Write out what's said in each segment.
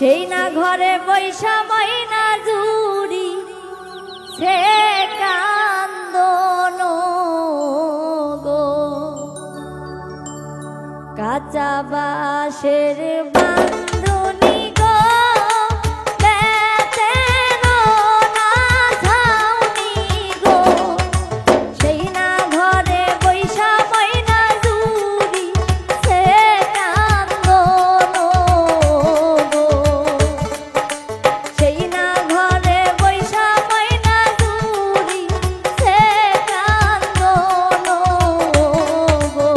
সেই না ঘরে বৈশা ময়না জুড়ি সে কান্দন গো কাঁচা বাঁশের বাঁধনি গো বেতের না ছাউনি গো সেই না ঘরে বৈশা ময়না জুড়ি সে কান্দন গো সেই না ঘরে বৈশা ময়না জুড়ি সে কান্দন গো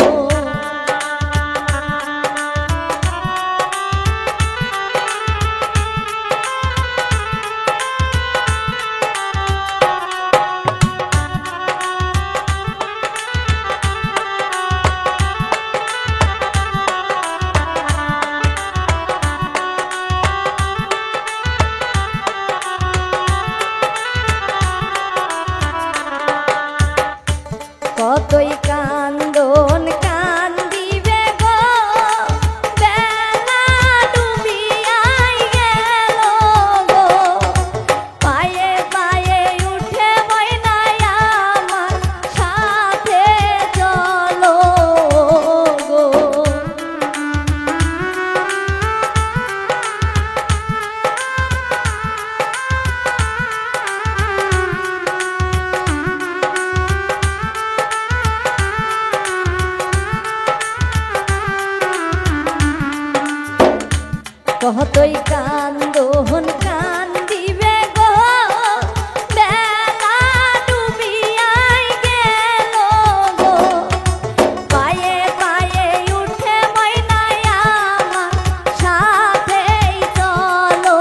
কতই কান্দন কান্দিবে গো বেলা ডুবিয়াই গেল গো পায়ে পায়ে উঠে ময়নায় আমার সাথে চলো গো কতই কান্দন কান্দিবে গো বেলা ডুবিয়াই গেল গো পায়ে পায়ে উঠে ময়নায় আমার সাথেই চলো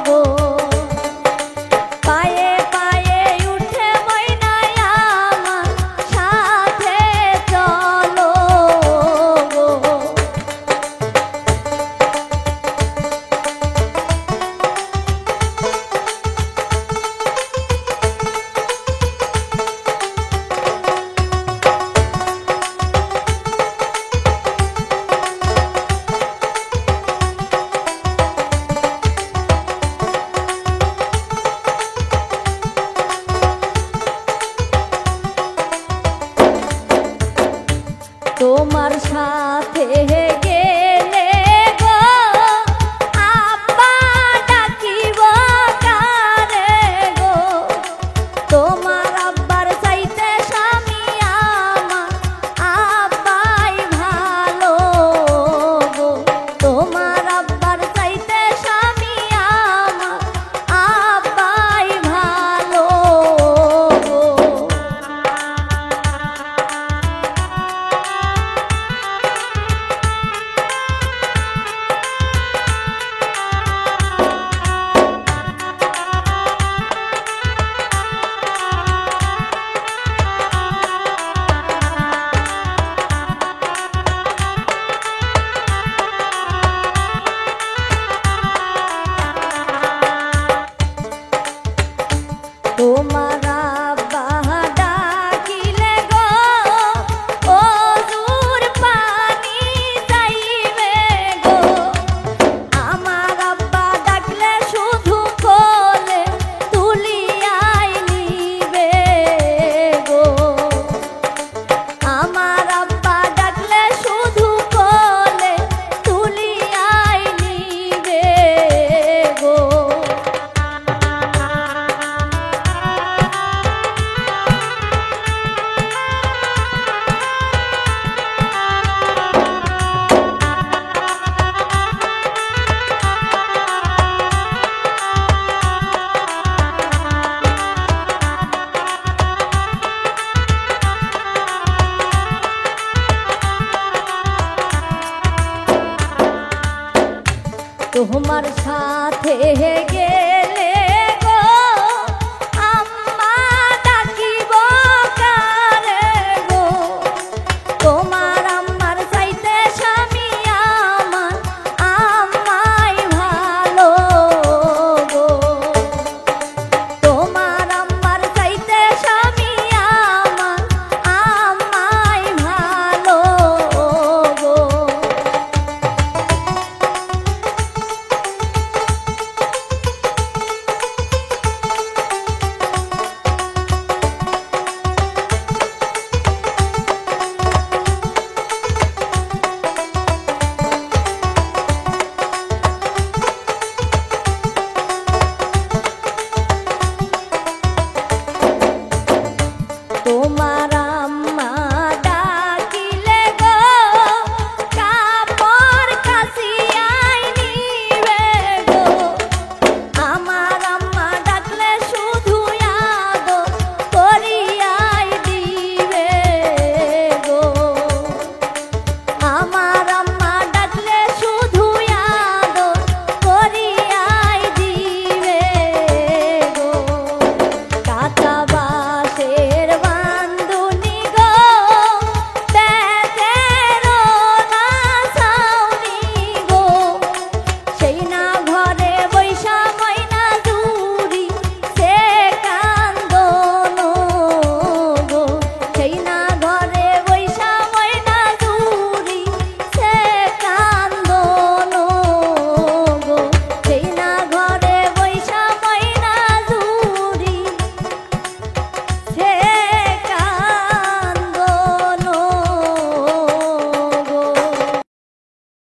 গো পায়ে পায়ে উঠে ময়নায় আমার সাথে চলো গো তোমার সাথে গেলে গো আব্বা ডাকিব কারে গো তোমার আব্বার চাইতে স্বামী আমার আব্বাই ভালো গো তোমার আব্বার চাইতে স্বামী আমার আব্বাই ভালো গো তোমার আব্বা ডাকিলে গো ওজুর পানি চাইবে গো আমার আব্বা ডাকলে শুধু কোলে তুলিয়াই নিবে গো আমার আব্বা ডাকলে শুধু কোলে তুলিয়াই নিবে গো তোমার সাথে গে